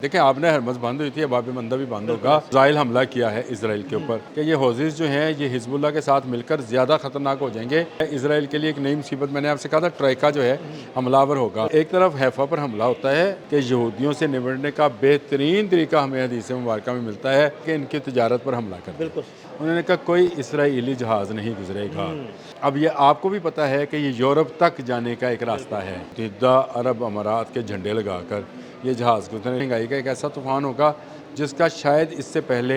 देखिए आपने हरमस बंद हुई थी, अब बाब मंदा भी बंद होगा। इजराइल हमला किया है इसराइल के ऊपर कि ये हौजीज जो हैं ये हिजबुल्लाह के साथ मिलकर ज़्यादा ख़तरनाक हो जाएंगे। इसराइल के लिए एक नई मुसीबत, मैंने आपसे कहा था ट्राइका जो है हमलावर होगा। एक तरफ हैफा पर हमला होता है कि यहूदियों से निपटने का बेहतरीन तरीका हमें हदीस मुबारक में मिलता है कि इनकी तजारत पर हमला कर दिया। उन्होंने कहा कोई इसराइली जहाज़ नहीं गुजरेगा। अब ये आपको भी पता है कि ये यूरोप तक जाने का एक रास्ता है। मुत्तहिदा अरब अमारात के झंडे लगाकर ये जहाज़ गुजरने महंगाई का एक ऐसा तूफ़ान होगा जिसका शायद इससे पहले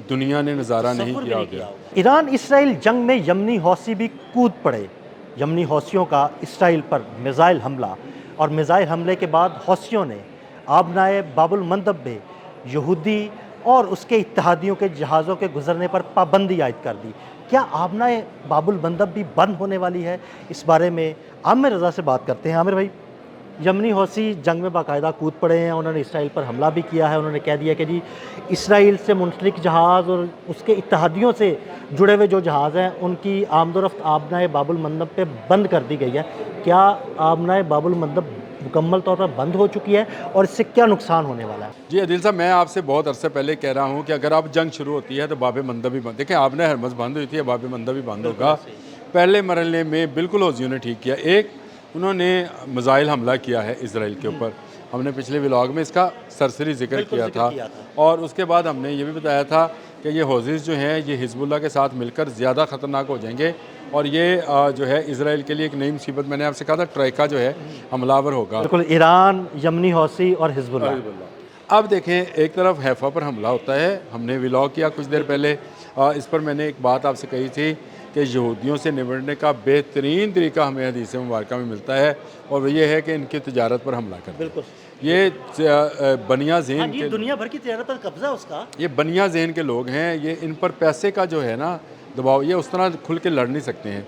दुनिया ने नज़ारा नहीं किया होगा। ईरान इसराइल जंग में यमनी हौसी भी कूद पड़े। यमनी हौसियों का इसराइल पर मिसाइल हमला और मिसाइल हमले के बाद हौसियों ने आबनाए बाबुल मंदब में यहूदी और उसके इत्तेहादियों के जहाज़ों के गुजरने पर पाबंदी आयद कर दी। क्या आबनाए बाबुल मंदब भी बंद होने वाली है? इस बारे में आमिर रज़ा से बात करते हैं। आमिर भाई, यमनी हौसी जंग में बाकायदा कूद पड़े हैं, उन्होंने इसराइल पर हमला भी किया है। उन्होंने कह दिया कि जी इसराइल से मुंसलिक जहाज़ और उसके इत्तेहादियों से जुड़े हुए जो जहाज़ हैं उनकी आमदोरफ्त आबनाए बाबुल मंदब पे बंद कर दी गई है। क्या आबनाए बाबुल मंदब मुकम्मल तौर पर बंद हो चुकी है और इससे क्या नुकसान होने वाला है? जी अदिल साहब, मैं आपसे बहुत अरसे पहले कह रहा हूँ कि अगर आप जंग शुरू होती है तो बाब मंदब भी बंद। देखिए आपने हरमस बंद हुई थी, अब बाब मंदब भी बंद होगा। पहले मरहले में बिल्कुल हौसियों ने ठीक किया। एक, उन्होंने मिसाइल हमला किया है इसराइल के ऊपर। हमने पिछले व्लॉग में इसका सरसरी जिक्र किया था और उसके बाद हमने ये भी बताया था कि ये हौजीज जो हैं ये हिजबुल्लाह के साथ मिलकर ज़्यादा ख़तरनाक हो जाएंगे और ये जो है इसराइल के लिए एक नई मुसीबत, मैंने आपसे कहा था ट्राइका जो है हमलावर होगा। बिल्कुल, ईरान, यमनी हौसी और हिजबुल्लाह। अब देखें, एक तरफ हैफा पर हमला होता है, हमने व्लॉग किया कुछ देर पहले। इस पर मैंने एक बात आपसे कही थी कि यहूदियों से निपटने का बेहतरीन तरीका हमें हदीस मुबारक में मिलता है और वो ये है कि इनकी तजारत पर हमला कर दिया। ये बनिया ज़हन के, दुनिया भर की तजारत पर कब्जा उसका, ये बनिया ज़हन के लोग हैं। ये इन पर पैसे का जो है ना दबाव, ये उस तरह खुल के लड़ नहीं सकते हैं।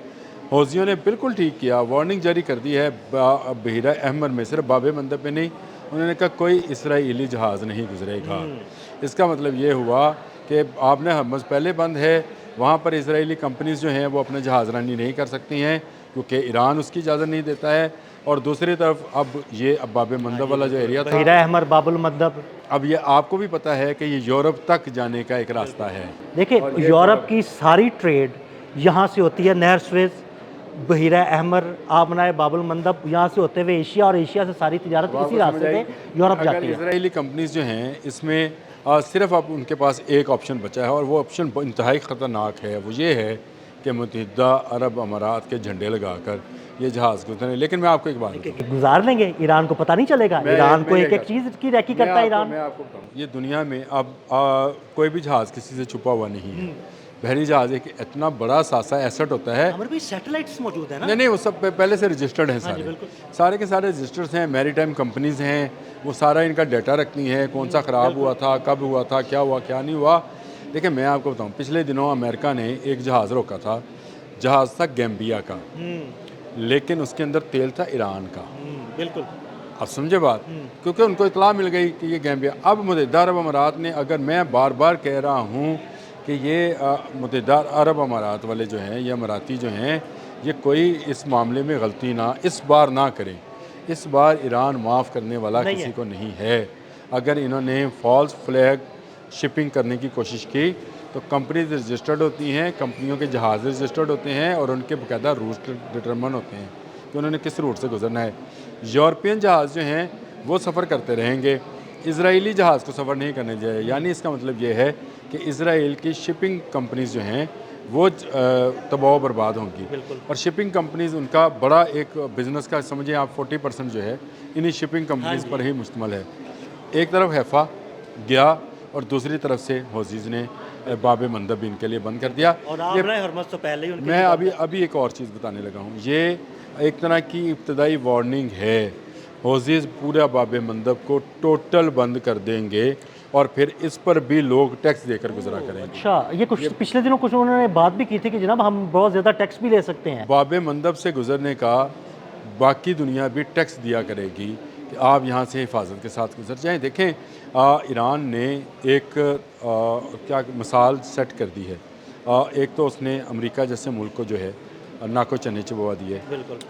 हौसियों ने बिल्कुल ठीक किया, वार्निंग जारी कर दी है बहीरा अहमर में, सिर्फ बाब मंदब में नहीं। उन्होंने कहा कोई इसराइली जहाज़ नहीं गुजरेगा। इसका मतलब ये हुआ कि आपने हरमस पहले बंद है, वहाँ पर इसराइली कंपनीज़ जो हैं वो अपने जहाज़ रानी नहीं कर सकती हैं क्योंकि ईरान उसकी इजाज़त नहीं देता है। और दूसरी तरफ अब ये बाब मंदब वाला जो एरिया था, बहीरा अहमर बाबुल मंदब, अब ये आपको भी पता है कि ये यूरोप तक जाने का एक रास्ता है। देखिए यूरोप की सारी ट्रेड यहाँ से होती है। नहर स्वेज, बहीरा अहमर, आबनाए बाबुल मंदब, यहाँ से होते हुए एशिया और एशिया से सारी तिजारत इसी रास्ते से यूरोप जाती है। इसराइली कंपनीज जो हैं इसमें सिर्फ अब उनके पास एक ऑप्शन बचा है और वो ऑप्शन इंतहाई ख़तरनाक है। वो ये है कि मुत्तहिदा अरब अमारात के झंडे लगाकर ये जहाज़ गुजरने। लेकिन मैं आपको एक बात बताऊं, गुजार लेंगे, ईरान को पता नहीं चलेगा। ईरान को एक एक चीज़ की रैकी करता है ईरान। मैं आपको बताऊं, ये दुनिया में अब कोई भी जहाज़ किसी से छुपा हुआ नहीं है। बहरी जहाज़ एक इतना बड़ा सासा एसेट होता है। हमारे पास सैटेलाइट्स मौजूद है ना? नहीं, वो सब पहले से रजिस्टर्ड हैं सारे। सारे के सारे रजिस्टर्स हैं, मैरी टाइम कंपनीज़ हैं, वो सारा इनका डाटा रखती हैं, कौन सा ख़राब हुआ था, कब हुआ था, क्या हुआ क्या नहीं हुआ। देखिए मैं आपको बताऊं, पिछले दिनों अमेरिका ने एक जहाज़ रोका था। जहाज़ था गैम्बिया का, लेकिन उसके अंदर तेल था ईरान का। बिल्कुल, अब समझे बात, क्योंकि उनको इतला मिल गई कि ये गैम्बिया। अब मुत्तहिदा अरब अमारात ने, अगर मैं बार बार कह रहा हूँ कि ये मुत्तहिदा अरब अमारात वाले जो हैं, ये अमाराती जो हैं, ये कोई इस मामले में गलती ना इस बार ना करें। इस बार ईरान माफ़ करने वाला किसी को नहीं है। अगर इन्होंने फॉल्स फ्लैग शिपिंग करने की कोशिश की तो कंपनीज रजिस्टर्ड होती हैं, कंपनियों के जहाज़ रजिस्टर्ड होते हैं और उनके बाकायदा रूट डिटरमन होते हैं कि उन्होंने किस रूट से गुजरना है। यूरोपियन जहाज़ जो हैं वो सफ़र करते रहेंगे, इजराइली जहाज़ को सफ़र नहीं करने दिया। यानी इसका मतलब ये है कि इसराइल की शिपिंग कंपनीज़ जो हैं वो तबाह बर्बाद होंगी। और शिपिंग कंपनीज़ उनका बड़ा एक बिज़नेस का समझिए आप 40% जो है इन्हीं शिपिंग कंपनीज़ पर ही मुश्तमिल है। एक तरफ हैफा गया और दूसरी तरफ से हौजीज़ ने बाब मंदब भी इनके लिए बंद कर दिया। और हरमस तो पहले ही मैं अभी एक और चीज़ बताने लगा हूँ। ये एक तरह की इब्तदाई वार्निंग है। हौजीज़ पूरा बाब मंदब को टोटल बंद कर देंगे और फिर इस पर भी लोग टैक्स देकर गुजरा करेंगे। अच्छा, ये कुछ पिछले दिनों कुछ उन्होंने बात भी की थी कि जनाब हम बहुत ज़्यादा टैक्स भी ले सकते हैं। बाब मंदब से गुजरने का बाकी दुनिया भी टैक्स दिया करेगी कि आप यहाँ से हिफाजत के साथ गुजर जाएँ। देखें ईरान ने एक क्या मिसाल सेट कर दी है। एक तो उसने अमेरिका जैसे मुल्क को जो है नाको चने चबवा दिए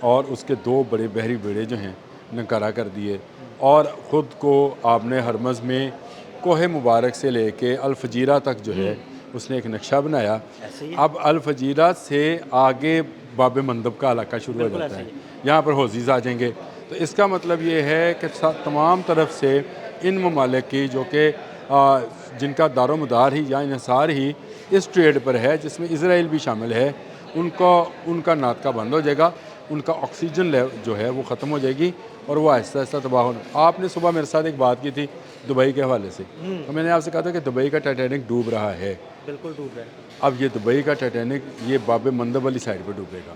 और उसके दो बड़े बहरी बेड़े जो हैं नकारा कर दिए اور خود کو آپ نے ہرمز میں کوہ مبارک سے لے کے الفجیرہ تک جو ہے اس نے ایک نقشہ بنایا. ایسے ہی اب الفجیرہ سے آگے باب مندب کا علاقہ شروع ہو جاتا ہے, یہاں پر حوزیز آ جائیں گے. تو اس کا مطلب یہ ہے کہ تمام طرف سے ان ممالک کی جو کہ جن کا دار و مدار ہی یا انحصار ہی اس ٹریڈ پر ہے, جس میں اسرائیل بھی شامل ہے, ان کا ناطقہ بند ہو جائے گا, ان کا آکسیجن جو ہے وہ ختم ہو جائے گی اور وہ آہستہ آہستہ تباہ ہونا. آپ نے صبح میرے ساتھ ایک بات کی تھی دبئی کے حوالے سے, تو میں نے آپ سے کہا تھا کہ دبئی کا ٹائٹینک ڈوب رہا ہے. بالکل ڈوب رہا ہے. اب یہ دبئی کا ٹائٹینک یہ باب مندب والی سائڈ پہ ڈوبے گا.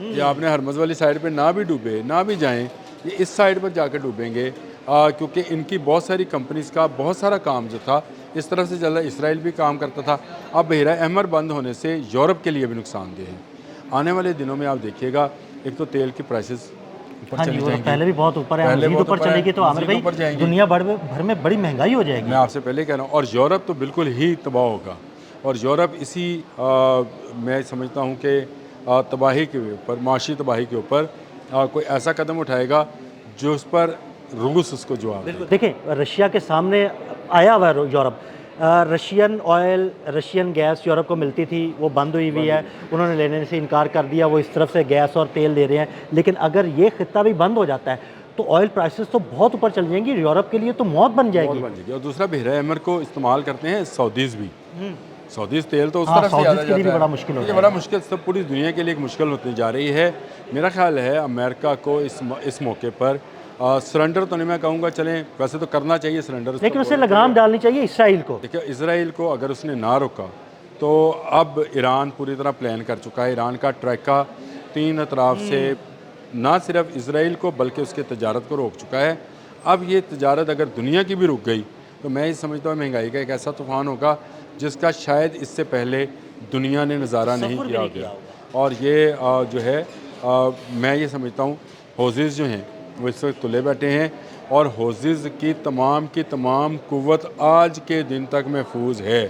یہ آپ نے ہرمز والی سائڈ پہ نہ بھی ڈوبے نہ بھی جائیں, یہ اس سائڈ پر جا کے ڈوبیں گے, کیونکہ ان کی بہت ساری کمپنیز کا بہت سارا کام جو تھا اس طرف سے چل رہا ہے. اسرائیل بھی کام کرتا تھا. اب بحیرہ احمر بند ہونے سے یورپ کے لیے بھی نقصان دہ ہے. آنے والے دنوں میں آپ دیکھیے گا ایک تو تیل کی پرائسز ہاں جی, وہ پہلے بھی بہت اوپر ہے, مزید اوپر چلے گی تو عامر بھائی دنیا بھر میں بڑی مہنگائی ہو جائے گی. میں آپ سے پہلے کہہ رہا ہوں, اور یورپ تو بالکل ہی تباہ ہوگا. اور یورپ اسی میں سمجھتا ہوں کہ تباہی کے اوپر, معاشی تباہی کے اوپر کوئی ایسا قدم اٹھائے گا جو اس پر روس اس کو جواب دے. دیکھیں رشیا کے سامنے آیا ہوا ہے Europe. Russian oil, Russian gas Europe کو ملتی تھی, وہ بند ہوئی ہے, انہوں نے لینے سے انکار کر دیا, وہ اس طرف سے گیس اور تیل دے رہے ہیں. لیکن اگر یہ خطہ بھی بند ہو جاتا ہے تو آئل پرائسز تو بہت اوپر چل جائیں گی, یورپ کے لیے تو موت بن جائے گی. اور دوسرا بحیرہ احمر کو استعمال کرتے ہیں سعودیز بھی. سعودیز تیل تو اس طرف سے سعودیز کے لیے بھی بڑا مشکل ہوتا ہے. یہ بڑا مشکل سب پوری دنیا کے لیے ایک مشکل ہوتی جا رہی ہے. میرا خیال ہے امریکہ کو اس موقع پر سرنڈر تو نہیں میں کہوں گا, چلیں ویسے تو کرنا چاہیے سرنڈر, لیکن اسے لگام ڈالنی چاہیے اسرائیل کو. دیکھیں اسرائیل کو اگر اس نے نہ روکا تو اب ایران پوری طرح پلان کر چکا ہے. ایران کا ٹریکا 3 اطراف سے نہ صرف اسرائیل کو بلکہ اس کے تجارت کو روک چکا ہے. اب یہ تجارت اگر دنیا کی بھی رک گئی تو میں یہ سمجھتا ہوں مہنگائی کا ایک ایسا طوفان ہوگا جس کا شاید اس سے پہلے دنیا نے نظارہ نہیں کیا ہوگا. اور یہ جو ہے میں یہ سمجھتا ہوں حوزیز جو ہیں وہ اس وقت تلے بیٹھے ہیں, اور حوزیز کی تمام قوت آج کے دن تک محفوظ ہے.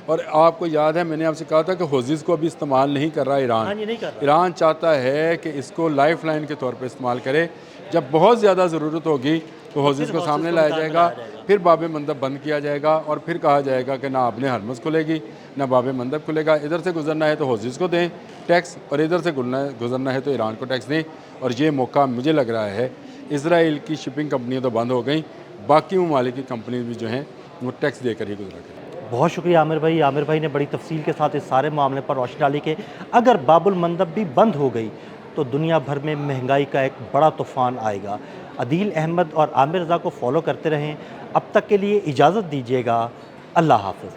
اور آپ کو یاد ہے میں نے آپ سے کہا تھا کہ حوزیز کو ابھی استعمال نہیں کر رہا ایران. ایران چاہتا ہے کہ اس کو لائف لائن کے طور پہ استعمال کرے. جب بہت زیادہ ضرورت ہوگی تو حوزیز کو سامنے لایا جائے گا, پھر باب مندب بند کیا جائے گا, اور پھر کہا جائے گا کہ نہ آپ نے ہرمز کھلے گی نہ باب مندب کھلے گا. ادھر سے گزرنا ہے تو حوزیز کو دیں ٹیکس, اور ادھر سے گزرنا ہے تو ایران کو ٹیکس دیں. اور یہ موقع مجھے لگ رہا ہے, اسرائیل کی شپنگ کمپنیاں تو بند ہو گئیں, باقی ممالک کی کمپنیز بھی جو ہیں وہ ٹیکس دے کر ہی گزرا کریں. بہت شکریہ عامر بھائی. عامر بھائی نے بڑی تفصیل کے ساتھ اس سارے معاملے پر روشنی ڈالی کہ اگر باب المندب بھی بند ہو گئی تو دنیا بھر میں مہنگائی کا ایک بڑا طوفان آئے گا. عدیل احمد اور عامر رضا کو فالو کرتے رہیں. اب تک کے لیے اجازت دیجیے گا. اللہ حافظ.